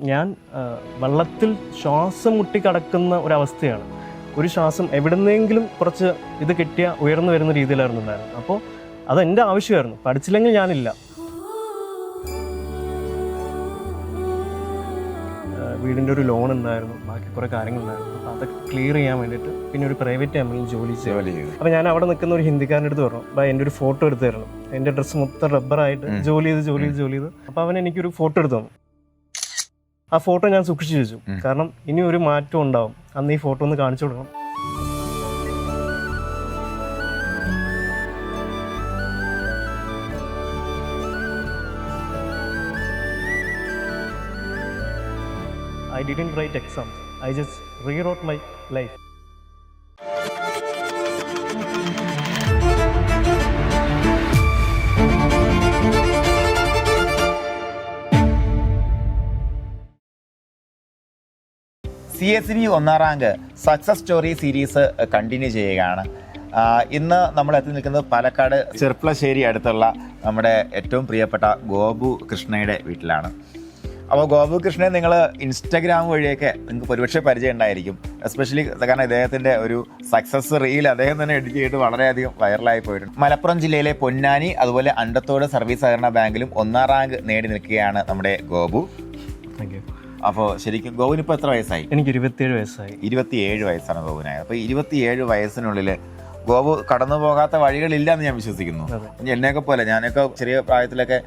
ഞാൻ വെള്ളത്തിൽ ശ്വാസം മുട്ടിക്കടക്കുന്ന ഒരവസ്ഥയാണ്. ഒരു ശ്വാസം എവിടുന്നെങ്കിലും കുറച്ച് ഇത് കിട്ടിയ ഉയർന്നു വരുന്ന രീതിയിലായിരുന്നു ഉണ്ടായിരുന്നത്. അപ്പോൾ അതെൻ്റെ ആവശ്യമായിരുന്നു. പഠിച്ചില്ലെങ്കിൽ ഞാനില്ല. വീടിൻ്റെ ഒരു ലോൺ ഉണ്ടായിരുന്നു, ബാക്കി കുറേ കാര്യങ്ങളുണ്ടായിരുന്നു. അപ്പോൾ അതൊക്കെ ക്ലിയർ ചെയ്യാൻ വേണ്ടിയിട്ട് പിന്നെ ഒരു പ്രൈവറ്റ് കമ്പനിയിൽ ജോലി ചെയ്തു. അപ്പോൾ ഞാൻ അവിടെ നിൽക്കുന്ന ഒരു ഹിന്ദിക്കാരൻ്റെ അടുത്ത് പറഞ്ഞു, എൻ്റെ ഒരു ഫോട്ടോ എടുത്ത് തരണം. എൻ്റെ ഡ്രസ്സ് മൊത്തം റബ്ബറായിട്ട് ജോലി ചെയ്ത് അപ്പോൾ അവൻ എനിക്കൊരു ഫോട്ടോ എടുത്ത് തന്നു. ആ ഫോട്ടോ ഞാൻ സൂക്ഷിച്ചു വെച്ചു. കാരണം ഇനി ഒരു മാറ്റം ഉണ്ടാവും, അന്ന് ഈ ഫോട്ടോ ഒന്ന് കാണിച്ചു കൊടുക്കണം. I didn't write exams. I just rewrote my life. CSB ഒന്നാം rank success story series continue ചെയ്യുകയാണ്. ഇന്ന് നമ്മൾ എത്തി നിൽക്കുന്നത് പാലക്കാട് ചെർപ്പളശ്ശേരി അടുത്തുള്ള നമ്മുടെ ഏറ്റവും പ്രിയപ്പെട്ട ഗോപു കൃഷ്ണയുടെ വീട്ടിലാണ്. അപ്പോൾ ഗോപു കൃഷ്ണനെ നിങ്ങൾ ഇൻസ്റ്റാഗ്രാം വഴിയൊക്കെ നിങ്ങൾക്ക് ഒരുപക്ഷെ പരിചയം ഉണ്ടായിരിക്കും. എസ്പെഷ്യലി കാരണം ഇദ്ദേഹത്തിൻ്റെ ഒരു സക്സസ് റീൽ അദ്ദേഹം തന്നെ എഡിറ്റ് ചെയ്തിട്ട് വളരെയധികം വൈറലായി പോയിട്ടുണ്ട്. മലപ്പുറം ജില്ലയിലെ പൊന്നാനി അതുപോലെ അണ്ടത്തോട് സർവീസ് സഹകരണ ബാങ്കിലും ഒന്നാം റാങ്ക് നേടി നിൽക്കുകയാണ് നമ്മുടെ ഗോപു. Thank you. അപ്പോൾ ശരിക്കും ഗോവിന് ഇപ്പോൾ എത്ര വയസ്സായി? എനിക്ക് 27 വയസ്സായി. 27 വയസ്സാണ് ഗോവിനായത്. അപ്പോൾ 27 വയസ്സിനുള്ളിൽ ഗോപു കടന്നു പോകാത്ത വഴികളില്ല എന്ന് ഞാൻ വിശ്വസിക്കുന്നു. എന്നെയൊക്കെ പോലെ ഞാനൊക്കെ ചെറിയ പ്രായത്തിലൊക്കെ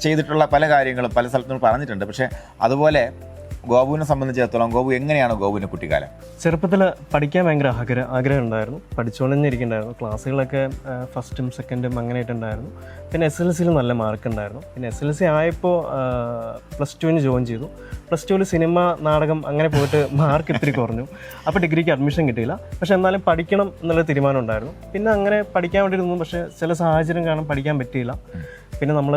ചെയ്തിട്ടുള്ള പല കാര്യങ്ങളും പല സ്ഥലത്തും പറഞ്ഞിട്ടുണ്ട്. പക്ഷേ അതുപോലെ ഗോപുവിനെ സംബന്ധിച്ചിടത്തോളം ഗോപു എങ്ങനെയാണ് ഗോപുവിൻ്റെ കുട്ടിക്കാലം? ചെറുപ്പത്തിൽ പഠിക്കാൻ ഭയങ്കര ആഗ്രഹം ഉണ്ടായിരുന്നു. പഠിച്ചുകൊണ്ട് തന്നെ ഇരിക്കുന്നുണ്ടായിരുന്നു. ക്ലാസ്സുകളൊക്കെ ഫസ്റ്റും സെക്കൻഡും അങ്ങനെയായിട്ടുണ്ടായിരുന്നു. പിന്നെ SLC നല്ല മാർക്ക് ഉണ്ടായിരുന്നു. പിന്നെ SLC ആയപ്പോൾ +2 ജോയിൻ ചെയ്തു. +2 സിനിമ നാടകം അങ്ങനെ പോയിട്ട് മാർക്ക് ഇത്തിരി കുറഞ്ഞു. അപ്പോൾ ഡിഗ്രിക്ക് അഡ്മിഷൻ കിട്ടിയില്ല. പക്ഷെ എന്നാലും പഠിക്കണം എന്നുള്ള തീരുമാനം ഉണ്ടായിരുന്നു. പിന്നെ അങ്ങനെ പഠിക്കാൻ വേണ്ടി ഇരുന്നു. പക്ഷേ ചില സാഹചര്യം കാരണം പഠിക്കാൻ പറ്റിയില്ല. പിന്നെ നമ്മൾ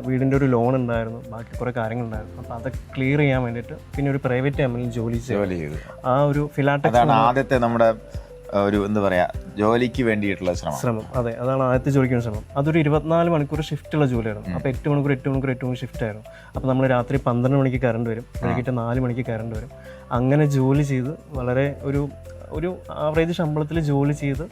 വീടിൻ്റെ ഒരു ലോൺ ഉണ്ടായിരുന്നു, ബാക്കി കുറേ കാര്യങ്ങളുണ്ടായിരുന്നു. അപ്പോൾ അതൊക്കെ ക്ലിയർ ചെയ്യാൻ വേണ്ടിയിട്ട് പിന്നെ ഒരു പ്രൈവറ്റ് കമ്പനിയിൽ ജോലി ചെയ്തു. ആ ഒരു ഫിലാടെക്സ് ആദ്യത്തെ നമ്മുടെ ഒരു എന്താ പറയുക ജോലിക്ക് വേണ്ടിയിട്ടുള്ള ശ്രമം. അതെ, അതാണ് ആദ്യത്തെ ജോലിക്കുള്ള ശ്രമം. അതൊരു 24 മണിക്കൂർ ഷിഫ്റ്റുള്ള ജോലിയായിരുന്നു. അപ്പോൾ 8 മണിക്കൂർ ഷിഫ്റ്റ് ആയിരുന്നു. അപ്പോൾ നമ്മൾ രാത്രി 12 മണിക്ക് കറണ്ട് വരും, വൈകിട്ട് 4 മണിക്ക് കറണ്ട് വരും. അങ്ങനെ ജോലി ചെയ്ത് വളരെ ഒരു ആവറേജ് ശമ്പളത്തിൽ ജോലി ചെയ്ത്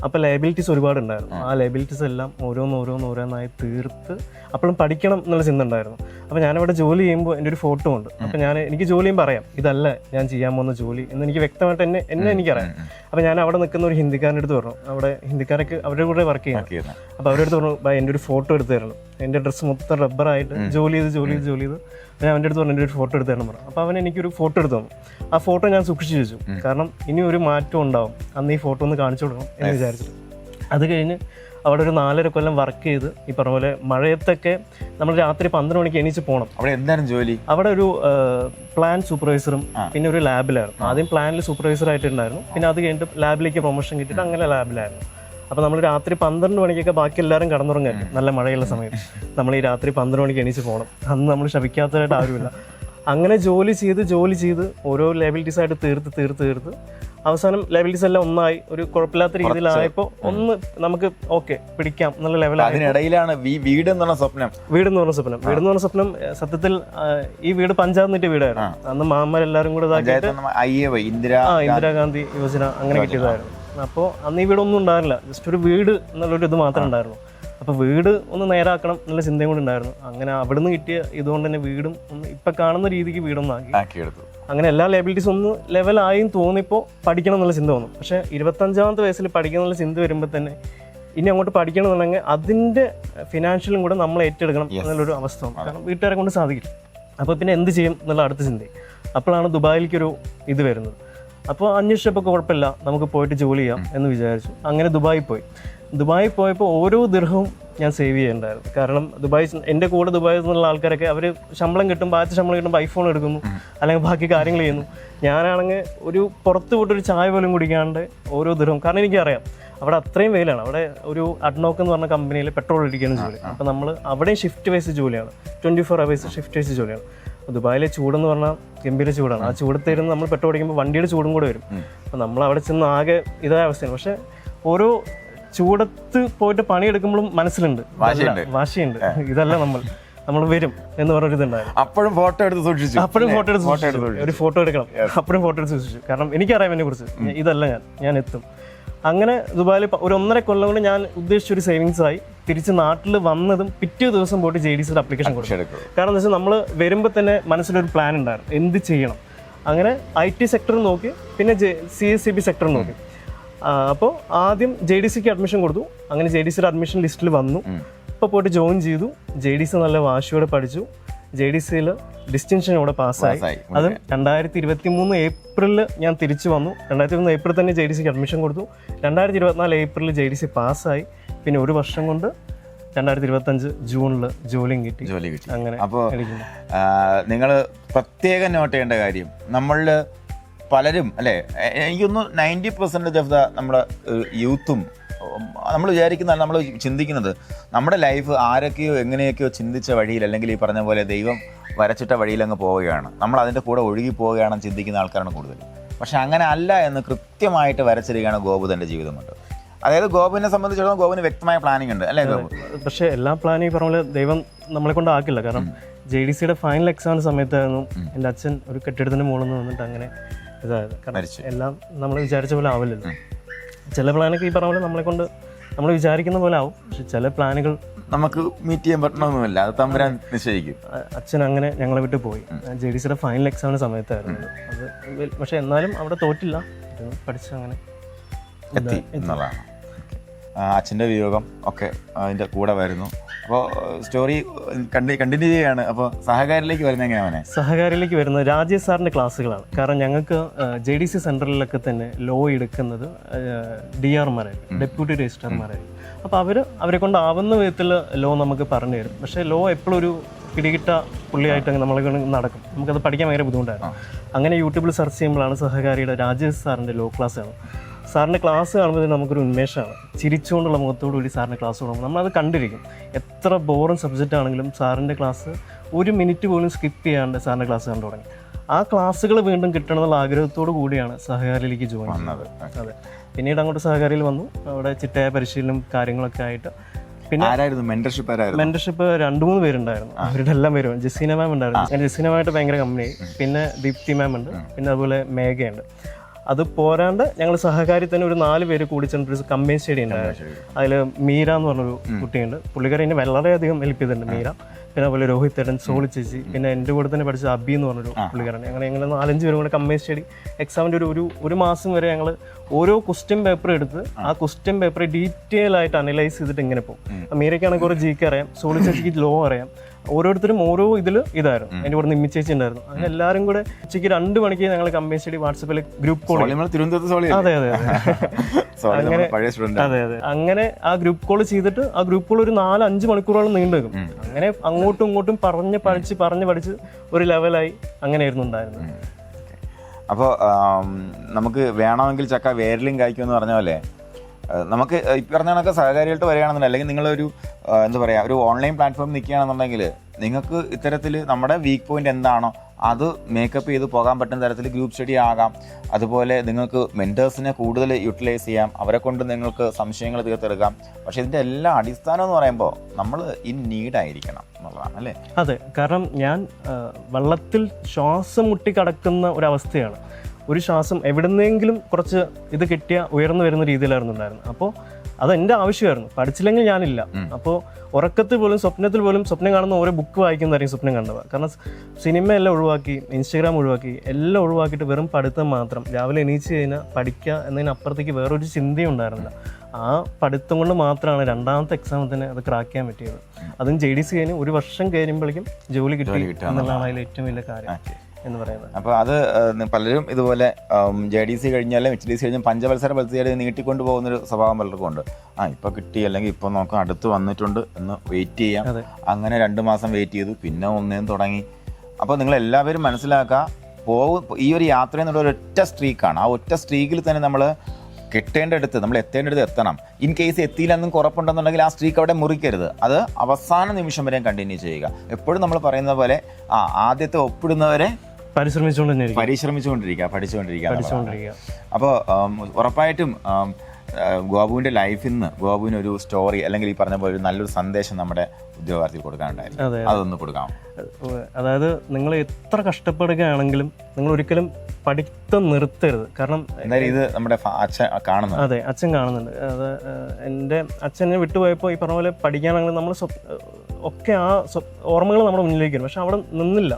അപ്പോൾ ലയബിലിറ്റീസ് ഒരുപാടുണ്ടായിരുന്നു. ആ ലയബിലിറ്റീസ് എല്ലാം ഓരോന്നായി തീർത്ത് അപ്പോഴും പഠിക്കണം എന്നുള്ള ചിന്ത ഉണ്ടായിരുന്നു. അപ്പോൾ ഞാനവിടെ ജോലി ചെയ്യുമ്പോൾ എൻ്റെ ഒരു ഫോട്ടോ ഉണ്ട്. അപ്പോൾ എനിക്ക് ജോലി ചെയ്യുമ്പോൾ അറിയാം ഇതല്ല ഞാൻ ചെയ്യാൻ പോകുന്ന ജോലി എന്ന് എനിക്ക് വ്യക്തമായിട്ട് എന്നെ എനിക്കറിയാം. അപ്പോൾ ഞാൻ അവിടെ നിൽക്കുന്ന ഒരു ഹിന്ദിക്കാരൻ്റെ അടുത്ത് പറഞ്ഞു, അവിടെ ഹിന്ദിക്കാരൊക്കെ അവരുടെ കൂടെ വർക്ക് ചെയ്യണം. അപ്പോൾ അവരുടെ അടുത്ത് പറഞ്ഞു, എൻ്റെ ഒരു ഫോട്ടോ എടുത്ത് തരണം. എൻ്റെ ഡ്രസ്സ് മൊത്തം റബ്ബറായിട്ട് ജോലി ചെയ്ത് ഞാൻ അവൻ്റെ അടുത്ത് പറഞ്ഞു എൻ്റെ ഒരു ഫോട്ടോ എടുത്ത് തരണം പറഞ്ഞു. അപ്പോൾ അവൻ എനിക്കൊരു ഫോട്ടോ എടുത്ത് തന്നു. ആ ഫോട്ടോ ഞാൻ സൂക്ഷിച്ചു വെച്ചു. കാരണം ഇനി ഒരു മാറ്റം ഉണ്ടാവും, അന്ന് ഈ ഫോട്ടോ ഒന്ന് കാണിച്ചു കൊടുക്കണം എന്ന് വിചാരിച്ചിട്ട്. അത് കഴിഞ്ഞ് അവിടെ ഒരു 4.5 കൊല്ലം വർക്ക് ചെയ്ത് ഈ പറഞ്ഞ പോലെ മഴയത്തൊക്കെ നമ്മൾ രാത്രി 12 മണിക്ക് എണീച്ച് പോകണം. അവിടെ എന്താണ് ജോലി? അവിടെ ഒരു പ്ലാൻ സൂപ്പർവൈസറും പിന്നെ ഒരു ലാബിലായിരുന്നു. ആദ്യം പ്ലാനിൽ സൂപ്പർവൈസർ ആയിട്ടുണ്ടായിരുന്നു. പിന്നെ അത് കഴിഞ്ഞിട്ട് ലാബിലേക്ക് പ്രൊമോഷൻ കിട്ടിയിട്ട് അങ്ങനെ ലാബിലായിരുന്നു. അപ്പോൾ നമ്മൾ രാത്രി 12 മണിക്കൊക്കെ ബാക്കി എല്ലാവരും കടന്നുറങ്ങായിരുന്നു. നല്ല മഴയുള്ള സമയത്ത് നമ്മൾ ഈ രാത്രി 12 മണിക്ക് എണീച്ച് പോകണം. അന്ന് നമ്മൾ ശപിക്കാത്തതായിട്ട് ആരുമില്ല. അങ്ങനെ ജോലി ചെയ്ത് ഓരോ ലയബിലിറ്റീസായിട്ട് തീർത്ത് അവസാനം ലയബിലിറ്റീസ് എല്ലാം ഒന്നായി ഒരു കുഴപ്പമില്ലാത്ത രീതിയിലായപ്പോൾ ഒന്ന് നമുക്ക് ഓക്കെ പിടിക്കാം എന്നുള്ള ലെവലാണ്. അതിനിടയിലാണ് വീട് എന്ന് പറഞ്ഞ സ്വപ്നം. സത്യത്തിൽ ഈ വീട് പഞ്ചായത്തിന്റെ വീടായിരുന്നു. അന്ന് മാമരെല്ലാരും കൂടെ ഇന്ദിരാഗാന്ധി യോജന അങ്ങനെ കിട്ടിയതായിരുന്നു. അപ്പോൾ അന്ന് ഈ വീടൊന്നും ഉണ്ടായിരുന്നില്ല, ജസ്റ്റ് ഒരു വീട് എന്നുള്ളൊരു ഇത് മാത്രമേ ഉണ്ടായിരുന്നു. അപ്പോൾ വീട് ഒന്ന് നേരാക്കണം എന്നുള്ള ചിന്തയും കൂടി ഉണ്ടായിരുന്നു. അങ്ങനെ അവിടുന്ന് കിട്ടിയ ഇതുകൊണ്ട് തന്നെ വീടും ഒന്ന് ഇപ്പം കാണുന്ന രീതിക്ക് വീടൊന്നും ആക്കിയെടുത്തു. അങ്ങനെ എല്ലാ ലയബിലിറ്റീസ് ഒന്ന് ലെവലായും തോന്നിയപ്പോൾ പഠിക്കണം എന്നുള്ള ചിന്ത വന്നു. പക്ഷേ 25-ാമത്തെ വയസ്സിൽ പഠിക്കണം എന്നുള്ള ചിന്ത വരുമ്പോൾ തന്നെ ഇനി അങ്ങോട്ട് പഠിക്കണം എന്നുണ്ടെങ്കിൽ അതിൻ്റെ ഫിനാൻഷ്യലും കൂടെ നമ്മൾ ഏറ്റെടുക്കണം എന്നുള്ളൊരു അവസ്ഥ വന്നു. കാരണം വീട്ടുകാരെ കൊണ്ട് സാധിക്കില്ല. അപ്പോൾ പിന്നെ എന്ത് ചെയ്യും എന്നുള്ള അടുത്ത ചിന്തയും. അപ്പോഴാണ് ദുബായിലേക്കൊരു ഇത് വരുന്നത്. അപ്പോൾ അന്വേഷിച്ചപ്പോൾ കുഴപ്പമില്ല, നമുക്ക് പോയിട്ട് ജോലി ചെയ്യാം എന്ന് വിചാരിച്ചു. അങ്ങനെ ദുബായിൽ പോയപ്പോൾ ഓരോ ദിർഹവും ഞാൻ സേവ് ചെയ്യേണ്ടായിരുന്നു. കാരണം എൻ്റെ കൂടെ ദുബായിൽ നിന്നുള്ള ആൾക്കാരൊക്കെ അവർ ശമ്പളം കിട്ടുമ്പോൾ ആദ്യത്തെ ശമ്പളം കിട്ടുമ്പോൾ ഐഫോൺ എടുക്കുന്നു, അല്ലെങ്കിൽ ബാക്കി കാര്യങ്ങൾ ചെയ്യുന്നു. ഞാനാണെങ്കിൽ ഒരു പുറത്ത് പോയിട്ടൊരു ചായ പോലും കുടിക്കാണ്ട് ഓരോ ദിർഹവും. കാരണം എനിക്കറിയാം അവിടെ അത്രയും വെയിലാണ്. അവിടെ ഒരു അഡ്നോക്ക് എന്ന് പറഞ്ഞ കമ്പനിയിൽ പെട്രോൾ അടിക്കുന്ന ജോലി. അപ്പോൾ നമ്മൾ അവിടെയും ഷിഫ്റ്റ് വൈസ് ജോലിയാണ്, 24 hours ഷിഫ്റ്റ് വൈസ് ജോലിയാണ്. ദുബായിലെ ചൂടെന്ന് പറഞ്ഞാൽ ഗംഭീര ചൂടാണ്. ആ ചൂടത്തിരുന്ന് നമ്മൾ പെട്രോൾ അടിക്കുമ്പോൾ വണ്ടിയുടെ ചൂടും കൂടെ വരും. അപ്പോൾ നമ്മൾ അവിടെ ചെന്ന് ആകെ ഇതായ അവസ്ഥയാണ്. പക്ഷേ ഓരോ ചൂടത്ത് പോയിട്ട് പണിയെടുക്കുമ്പോഴും മനസ്സിലുണ്ട് വാശിയുണ്ട്, ഇതല്ല നമ്മൾ. നമ്മൾ വരും എന്ന് പറഞ്ഞൊരിതുണ്ടായിരുന്നു. അപ്പോഴും ഫോട്ടോ എടുത്ത് സൂക്ഷിച്ചു. അപ്പോഴും ഫോട്ടോ എടുത്ത് സൂക്ഷിച്ചു. ഒരു ഫോട്ടോ എടുക്കണം, അപ്പോഴും ഫോട്ടോ എടുത്ത് സൂക്ഷിച്ചു. കാരണം എനിക്കറിയാം എന്നെ കുറിച്ച്, ഇതല്ല ഞാൻ എത്തും. അങ്ങനെ ദുബായിൽ ഒരു 1.5 കൊല്ലം കൊണ്ട് ഞാൻ ഉദ്ദേശിച്ചൊരു സേവിങ്സ് ആയി. തിരിച്ച് നാട്ടിൽ വന്നതും പിറ്റേ ദിവസം പോയിട്ട് JDC അപ്ലിക്കേഷൻ കൊടുത്തു. കാരണം എന്താ വെച്ചാൽ നമ്മൾ വരുമ്പോൾ തന്നെ മനസ്സിലൊരു പ്ലാൻ ഉണ്ടായിരുന്നു എന്ത് ചെയ്യണം. അങ്ങനെ IT സെക്ടർ നോക്കി, പിന്നെ CSCB സെക്ടർ നോക്കി. അപ്പോൾ ആദ്യം JDCക്ക് അഡ്മിഷൻ കൊടുത്തു. അങ്ങനെ JDCയുടെ അഡ്മിഷൻ ലിസ്റ്റിൽ വന്നു. ഇപ്പോൾ പോയിട്ട് ജോയിൻ ചെയ്തു. JDC നല്ല വാശിയോടെ പഠിച്ചു. JDCയിൽ ഡിസ്റ്റിങ്ഷനോടെ പാസ്സായി. അതും 2023 ഏപ്രിലിൽ ഞാൻ തിരിച്ചു വന്നു. 2023 ഏപ്രിൽ തന്നെ JDCക്ക് അഡ്മിഷൻ കൊടുത്തു. 2024 ഏപ്രിലിൽ JDC പാസ്സായി. പിന്നെ ഒരു വർഷം കൊണ്ട് 2025 ജൂണിൽ ജോലിയും കിട്ടി. അങ്ങനെ. അപ്പോൾ നിങ്ങൾ പ്രത്യേകം നോട്ട് ചെയ്യേണ്ട കാര്യം, നമ്മളിൽ പലരും അല്ലേ, എനിക്കൊന്ന് 90% ഓഫ് നമ്മുടെ യൂത്തും നമ്മൾ വിചാരിക്കുന്ന, നമ്മൾ ചിന്തിക്കുന്നത് നമ്മുടെ ലൈഫ് ആരൊക്കെയോ എങ്ങനെയൊക്കെയോ ചിന്തിച്ച വഴിയിൽ, അല്ലെങ്കിൽ ഈ പറഞ്ഞ പോലെ ദൈവം വരച്ചിട്ട വഴിയിൽ അങ്ങ് പോവുകയാണ്, നമ്മൾ അതിൻ്റെ കൂടെ ഒഴുകി പോവുകയാണെന്ന് ചിന്തിക്കുന്ന ആൾക്കാരാണ് കൂടുതൽ. പക്ഷെ അങ്ങനെ അല്ല എന്ന് കൃത്യമായിട്ട് വരച്ചിരിക്കുകയാണ് ഗോപു തൻ്റെ ജീവിതം കൊണ്ട്. അതായത് ഗോപുവിനെ സംബന്ധിച്ചിടത്തോളം ഗോപുവിന് വ്യക്തമായ പ്ലാനിങ് ഉണ്ട് അല്ലേ ഗോപു? പക്ഷേ എല്ലാ പ്ലാനിങ് പറഞ്ഞ പോലെ ദൈവം നമ്മളെ കൊണ്ട് ആക്കില്ല. കാരണം JDCയുടെ ഫൈനൽ എക്സാമിന് സമയത്തായിരുന്നു എൻ്റെ അച്ഛൻ ഒരു കെട്ടിടത്തിൻ്റെ മുകളിൽ നിന്ന് വന്നിട്ട് അങ്ങനെ ഇതായത്. കാരണം എല്ലാം നമ്മൾ വിചാരിച്ച പോലെ ആവില്ലല്ലോ. ചില പ്ലാനൊക്കെ ഈ പറഞ്ഞ പോലെ നമ്മളെ കൊണ്ട് നമ്മൾ വിചാരിക്കുന്ന പോലെ ആവും. പക്ഷെ ചില പ്ലാനുകൾ നമുക്ക് മീറ്റ് ചെയ്യാൻ പറ്റണമെന്നില്ല, അത് തമ്പുരാൻ നിശ്ചയിക്കും. അച്ഛൻ അങ്ങനെ ഞങ്ങളെ വിട്ട് പോയി. JDCയുടെ ഫൈനൽ എക്സാമിന് സമയത്തായിരുന്നു അത്. പക്ഷെ എന്നാലും അവിടെ തോറ്റില്ല, പഠിച്ച് അങ്ങനെ എത്തി എന്നുള്ളതാണ്. അച്ഛൻ്റെ വിയോഗം ഒക്കെ അതിൻ്റെ കൂടെ വരുന്നു. അപ്പോൾ സ്റ്റോറി കണ്ടിന്യൂ ചെയ്യുകയാണ്. അപ്പോൾ സഹകാരിലേക്ക് വരുന്നത് എങ്ങനെയാണ്? സഹകാരിലേക്ക് വരുന്നത് രാജേഷ് സാറിൻ്റെ ക്ലാസ്സുകളാണ്. കാരണം ഞങ്ങൾക്ക് JDC സെൻറ്ററിലൊക്കെ തന്നെ ലോ എടുക്കുന്നത് DR-മാരായിരിക്കും, ഡെപ്യൂട്ടി രജിസ്ട്രാർമാരായിരിക്കും. അപ്പോൾ അവരെ കൊണ്ടാവുന്ന വിധത്തിൽ ലോ നമുക്ക് പറഞ്ഞു തരും. പക്ഷേ ലോ എപ്പോഴും ഒരു പിടികിട്ട പുള്ളിയായിട്ട് നമ്മളെ കൊണ്ട് നടക്കും. നമുക്കത് പഠിക്കാൻ ഭയങ്കര ബുദ്ധിമുട്ടായിരുന്നു. അങ്ങനെ യൂട്യൂബിൽ സെർച്ച് ചെയ്യുമ്പോഴാണ് സഹകാരിയുടെ രാജേഷ് സാറിൻ്റെ ലോ ക്ലാസ്സാണ്. സാറിൻ്റെ ക്ലാസ് കാണുമ്പോൾ നമുക്കൊരു ഉന്മേഷമാണ്. ചിരിച്ചുകൊണ്ടുള്ള മുഖത്തോടു കൂടി സാറിൻ്റെ ക്ലാസ് തുടങ്ങും. നമ്മളത് കണ്ടിരിക്കും. എത്ര ബോറിങ് സബ്ജക്റ്റ് ആണെങ്കിലും സാറിൻ്റെ ക്ലാസ് 1 മിനിറ്റ് പോലും സ്കിപ്പ് ചെയ്യാണ്ട് സാറിൻ്റെ ക്ലാസ് കണ്ടു തുടങ്ങി. ആ ക്ലാസ്സുകൾ വീണ്ടും കിട്ടണമെന്നുള്ള ആഗ്രഹത്തോടു കൂടിയാണ് സഹകാരിയിലേക്ക് ജോയിൻ ചെയ്യുന്നത്. അതെ. പിന്നീട് അങ്ങോട്ട് സഹകാരിയിൽ വന്നു. അവിടെ ചിട്ടയായ പരിശീലനം കാര്യങ്ങളൊക്കെ ആയിട്ട്. പിന്നെ മെന്റർഷിപ്പ് 2-3 പേരുണ്ടായിരുന്നു. അവരുടെ എല്ലാം പേരും. ജസീന മാം ഉണ്ടായിരുന്നു. ഞാൻ ജസീന മാമായിട്ട് ഭയങ്കര കമ്പനിയായി. പിന്നെ ദീപ്തി മാം ഉണ്ട്. പിന്നെ അതുപോലെ മേഘയുണ്ട്. അത് പോരാണ്ട് ഞങ്ങൾ സഹകാരി തന്നെ ഒരു 4 പേര് കൂടി ചെന്നിട്ട് കമ്പൈൻ സ്റ്റഡി ഉണ്ടായിരുന്നു. അതിൽ മീര എന്ന് പറഞ്ഞൊരു കുട്ടിയുണ്ട്. പുള്ളിക്കാരി എന്നെ വളരെയധികം ഹെൽപ്പ് ചെയ്തിട്ടുണ്ട് മീര. പിന്നെ അതുപോലെ രോഹിത് ഏട്ടൻ, സോളി ചേച്ചി, പിന്നെ എൻ്റെ കൂടെ തന്നെ പഠിച്ച അബി എന്ന് പറഞ്ഞൊരു പുള്ളിക്കാരൻ. ഞങ്ങൾ 4-5 പേരും കൂടെ കമ്പൈൻ സ്റ്റഡി എക്സാമിൻ്റെ ഒരു മാസം വരെ ഞങ്ങൾ ഓരോ ക്വസ്റ്റ്യൻ പേപ്പർ എടുത്ത് ആ ക്വസ്റ്റ്യൻ പേപ്പർ ഡീറ്റെയിൽ ആയിട്ട് അനലൈസ് ചെയ്തിട്ട് ഇങ്ങനെ പോകും. മീരയ്ക്കാണെങ്കിൽ കുറേ GK അറിയാം, സോളി ചേച്ചിക്ക് ലോ അറിയാം. ഓരോരുത്തരും ഓരോ ഇതായിരുന്നു. എൻ്റെ കൂടെ നിമ്മി ചേച്ചി ഉണ്ടായിരുന്നു. അങ്ങനെ എല്ലാവരും കൂടെ ഉച്ചയ്ക്ക് 2 മണിക്ക് ഞങ്ങൾ കമ്പൈൻ സ്റ്റഡി വാട്സപ്പിൽ ഗ്രൂപ്പ് കോൾ. അതെ. അങ്ങനെ ആ ഗ്രൂപ്പ് കോൾ ചെയ്തിട്ട് ആ ഗ്രൂപ്പ് കോൾ ഒരു 4-5 മണിക്കൂറോളം നീണ്ടു നിൽക്കും. അങ്ങനെ അങ്ങോട്ടും ഇങ്ങോട്ടും പറഞ്ഞ് പഠിച്ച് ഒരു ലെവലായി അങ്ങനെയായിരുന്നു ഉണ്ടായിരുന്നത്. അപ്പോൾ നമുക്ക് വേണമെങ്കിൽ ചക്ക വേരിലും കായ്ക്കുമെന്ന് പറഞ്ഞ പോലെ നമുക്ക് ഈ പറഞ്ഞ കണക്ക് സഹകാരിയായിട്ട് വരികയാണെന്നുണ്ടെങ്കിൽ, അല്ലെങ്കിൽ നിങ്ങളൊരു എന്താ പറയുക, ഒരു ഓൺലൈൻ പ്ലാറ്റ്ഫോം നിൽക്കുകയാണെന്നുണ്ടെങ്കിൽ നിങ്ങൾക്ക് ഇത്തരത്തിൽ നമ്മുടെ വീക്ക് പോയിന്റ് എന്താണോ അത് മേക്കപ്പ് ചെയ്ത് പോകാൻ പറ്റുന്ന തരത്തിൽ ഗ്രൂപ്പ് സ്റ്റഡി ആകാം. അതുപോലെ നിങ്ങൾക്ക് മെൻറ്റേഴ്സിനെ കൂടുതൽ യൂട്ടിലൈസ് ചെയ്യാം. അവരെ കൊണ്ട് നിങ്ങൾക്ക് സംശയങ്ങൾ തീർത്തെടുക്കാം. പക്ഷേ ഇതിൻ്റെ എല്ലാ അടിസ്ഥാനം എന്ന് പറയുമ്പോൾ നമ്മൾ ഇൻ നീഡായിരിക്കണം എന്നുള്ളതാണ് അല്ലേ? അതെ. കാരണം ഞാൻ വെള്ളത്തിൽ ശ്വാസം മുട്ടി കിടക്കുന്ന ഒരവസ്ഥയാണ്. ഒരു ശ്വാസം എവിടുന്നെങ്കിലും കുറച്ച് ഇത് കിട്ടിയ ഉയർന്നു വരുന്ന രീതിയിലായിരുന്നു ഉണ്ടായിരുന്നത്. അപ്പോൾ അതെൻ്റെ ആവശ്യമായിരുന്നു. പഠിച്ചില്ലെങ്കിൽ ഞാനില്ല. അപ്പോൾ ഉറക്കത്തിൽ പോലും സ്വപ്നത്തിൽ പോലും സ്വപ്നം കാണുന്ന ഓരോ ബുക്ക് വായിക്കുന്നതായിരിക്കും സ്വപ്നം കണ്ടത്. കാരണം സിനിമയെല്ലാം ഒഴിവാക്കി, ഇൻസ്റ്റാഗ്രാം ഒഴിവാക്കി, എല്ലാം ഒഴിവാക്കിയിട്ട് വെറും പഠിത്തം മാത്രം. രാവിലെ എണീച്ച് കഴിഞ്ഞാൽ പഠിക്കുക എന്നതിനപ്പുറത്തേക്ക് വേറൊരു ചിന്തയും ഉണ്ടായിരുന്നില്ല. ആ പഠിത്തം കൊണ്ട് മാത്രമാണ് 2ാമത്തെ എക്സാമിൽ തന്നെ അത് ക്രാക്ക് ചെയ്യാൻ പറ്റിയത്. അതും JDC കഴിഞ്ഞ് 1 വർഷം കഴിയുമ്പോഴേക്കും ജോലി കിട്ടി എന്നുള്ളതാണ് അതിൽ ഏറ്റവും വലിയ കാര്യം എന്ന് പറയുന്നത്. അപ്പോൾ അത് പലരും ഇതുപോലെ JDC കഴിഞ്ഞാലും HDC കഴിഞ്ഞാൽ പഞ്ചവത്സര പദ്ധതിയായിട്ട് നീട്ടിക്കൊണ്ട് പോകുന്നൊരു സ്വഭാവം പലർക്കും ഉണ്ട്. ഇപ്പോൾ കിട്ടി, അല്ലെങ്കിൽ ഇപ്പോൾ നോക്കാം അടുത്ത് വന്നിട്ടുണ്ട് എന്ന് വെയിറ്റ് ചെയ്യാം. അങ്ങനെ 2 മാസം വെയിറ്റ് ചെയ്തു, പിന്നെ 1 തുടങ്ങി. അപ്പോൾ നിങ്ങളെല്ലാവരും മനസ്സിലാക്കുക, ഈ ഒരു യാത്ര എന്നുള്ള ഒരൊറ്റ സ്ട്രീക്കാണ്. ആ ഒറ്റ സ്ട്രീക്കിൽ തന്നെ നമ്മൾ കിട്ടേണ്ടടുത്ത്, നമ്മൾ എത്തേണ്ടടുത്ത് എത്തണം. ഇൻ കേസ് എത്തിയില്ലെന്നും കുറപ്പുണ്ടെന്നുണ്ടെങ്കിൽ ആ സ്ട്രീക്ക് അവിടെ മുറിക്കരുത്. അത് അവസാന നിമിഷം വരെ കണ്ടിന്യൂ ചെയ്യുക. എപ്പോഴും നമ്മൾ പറയുന്നത് പോലെ ആദ്യത്തെ ഒപ്പിടുന്നവരെ പരിശ്രമിച്ചുകൊണ്ടിരിക്കുക, പഠിച്ചുകൊണ്ടിരിക്കുക. അപ്പോൾ ഉറപ്പായിട്ടും ഗോപുവിൻ്റെ ലൈഫിൽ നിന്ന് ഗോപുവിനൊരു സ്റ്റോറി, അല്ലെങ്കിൽ ഈ പറഞ്ഞ പോലെ ഒരു നല്ലൊരു സന്ദേശം നമ്മുടെ ഉദ്യോഗാർത്ഥിക്ക് കൊടുക്കാനുണ്ടായിരുന്നു, അതെ. അതൊന്ന് കൊടുക്കാം. അതായത് നിങ്ങൾ എത്ര കഷ്ടപ്പെടുകയാണെങ്കിലും നിങ്ങൾ ഒരിക്കലും പഠിത്തം നിർത്തരുത്. കാരണം എന്തായാലും ഇത് നമ്മുടെ അച്ഛൻ കാണുന്നു. അതെ, അച്ഛൻ കാണുന്നുണ്ട്. അത് എൻ്റെ അച്ഛനെ വിട്ടുപോയപ്പോൾ ഈ പറഞ്ഞ പോലെ പഠിക്കാനാണെങ്കിൽ നമ്മൾ ഒക്കെ ആ ഓർമ്മകൾ നമ്മുടെ മുന്നിലേക്ക് വരും. പക്ഷെ അവിടെ നിന്നില്ല,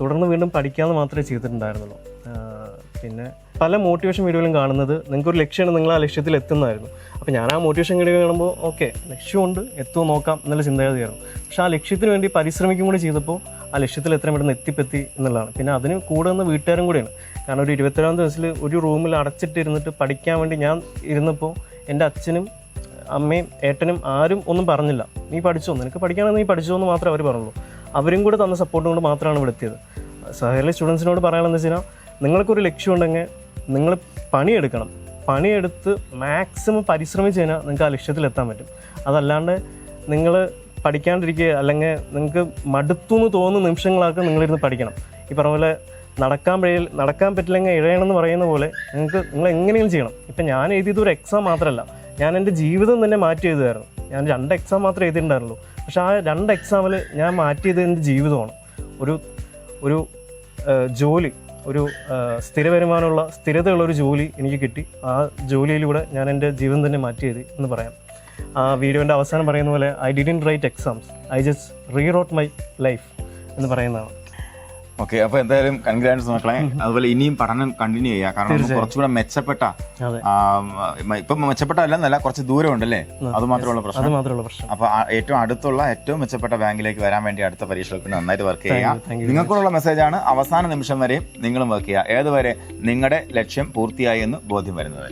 തുടർന്ന് വീണ്ടും പഠിക്കാമെന്ന് മാത്രമേ ചെയ്തിട്ടുണ്ടായിരുന്നുള്ളൂ. പിന്നെ പല മോട്ടിവേഷൻ വീഡിയോയിലും കാണുന്നത് നിങ്ങൾക്കൊരു ലക്ഷ്യമാണ്, നിങ്ങൾ ആ ലക്ഷ്യത്തിൽ എത്തുന്നതായിരുന്നു. അപ്പോൾ ഞാൻ ആ മോട്ടിവേഷൻ വീഡിയോ കാണുമ്പോൾ ഓക്കെ ലക്ഷ്യമുണ്ട്, എത്തുമോ നോക്കാം എന്നുള്ള ചിന്താഗതിയായിരുന്നു. പക്ഷെ ആ ലക്ഷ്യത്തിന് വേണ്ടി പരിശ്രമിക്കും കൂടി ചെയ്തപ്പോൾ ആ ലക്ഷ്യത്തിൽ എത്രയും പെട്ടെന്ന് എത്തിപ്പെത്തി എന്നുള്ളതാണ്. പിന്നെ അതിന് കൂടെ നിന്ന് വീട്ടുകാരും കൂടിയാണ്. കാരണം ഒരു 27-ാമത്തെ വയസ്സിൽ ഒരു റൂമിൽ അടച്ചിട്ടിരുന്നിട്ട് പഠിക്കാൻ വേണ്ടി ഞാൻ ഇരുന്നപ്പോൾ എൻ്റെ അച്ഛനും അമ്മയും ഏട്ടനും ആരും ഒന്നും പറഞ്ഞില്ല. നീ പഠിച്ചോ, നിനക്ക് പഠിക്കാനെന്ന് നീ പഠിച്ചോ എന്ന് മാത്രമേ അവർ പറഞ്ഞുള്ളൂ. അവരും കൂടെ തന്ന സപ്പോർട്ടും കൊണ്ട് മാത്രമാണ് ഇവിടെ എത്തിയത്. സഹകരണ സ്റ്റുഡൻസിനോട് പറയാനെന്ന് വെച്ച് കഴിഞ്ഞാൽ നിങ്ങൾക്കൊരു ലക്ഷ്യമുണ്ടെങ്കിൽ നിങ്ങൾ പണിയെടുക്കണം. പണിയെടുത്ത് മാക്സിമം പരിശ്രമിച്ച് കഴിഞ്ഞാൽ നിങ്ങൾക്ക് ആ ലക്ഷ്യത്തിലെത്താൻ പറ്റും. അതല്ലാണ്ട് നിങ്ങൾ പഠിക്കാണ്ടിരിക്കുക അല്ലെങ്കിൽ നിങ്ങൾക്ക് മടുത്തു എന്ന് തോന്നുന്ന നിമിഷങ്ങളാർക്ക് നിങ്ങളിരുന്ന് പഠിക്കണം. ഈ പറഞ്ഞ പോലെ നടക്കാൻ പറ്റില്ലെങ്കിൽ ഇഴയണമെന്ന് പറയുന്ന പോലെ നിങ്ങൾ എങ്ങനെയും ചെയ്യണം. ഇപ്പം ഞാൻ എഴുതിയത് ഒരു എക്സാം മാത്രമല്ല, ഞാൻ എൻ്റെ ജീവിതം തന്നെ മാറ്റി എഴുതുമായിരുന്നു. ഞാൻ 2 എക്സാം മാത്രമേ എഴുതിയിട്ടുണ്ടായിരുന്നുള്ളൂ. പക്ഷെ ആ 2 എക്സാമിൽ ഞാൻ മാറ്റിയത് എൻ്റെ ജീവിതമാണ്. ഒരു ജോലി, ഒരു സ്ഥിര വരുമാനമുള്ള സ്ഥിരതയുള്ളൊരു ജോലി എനിക്ക് കിട്ടി. ആ ജോലിയിലൂടെ ഞാൻ എൻ്റെ ജീവിതം തന്നെ മാറ്റി എഴുതി എന്ന് പറയാം. ആ വീഡിയോൻ്റെ അവസാനം പറയുന്ന പോലെ I didn't write exams, I just rewrote my life എന്ന് പറയുന്നതാണ്. ഓക്കെ, അപ്പോൾ എന്തായാലും കൺഗ്രാറ്റ്സ് മക്കളെ. അതുപോലെ ഇനിയും പഠനം കണ്ടിന്യൂ ചെയ്യുക. കാരണം കുറച്ചുകൂടെ മെച്ചപ്പെട്ട, ഇപ്പം മെച്ചപ്പെട്ടല്ല, കുറച്ച് ദൂരം ഉണ്ടല്ലേ, അത് മാത്രമുള്ള പ്രശ്നം. അപ്പോൾ ഏറ്റവും അടുത്തുള്ള ഏറ്റവും മെച്ചപ്പെട്ട ബാങ്കിലേക്ക് വരാൻ വേണ്ടി അടുത്ത പരീക്ഷകൾക്ക് നന്നായിട്ട് വർക്ക് ചെയ്യുക. നിങ്ങൾക്കുള്ള മെസ്സേജാണ്, അവസാന നിമിഷം വരെയും നിങ്ങളും വർക്ക് ചെയ്യുക. ഏതുവരെ നിങ്ങളുടെ ലക്ഷ്യം പൂർത്തിയായി എന്ന് ബോധ്യം വരുന്നത്.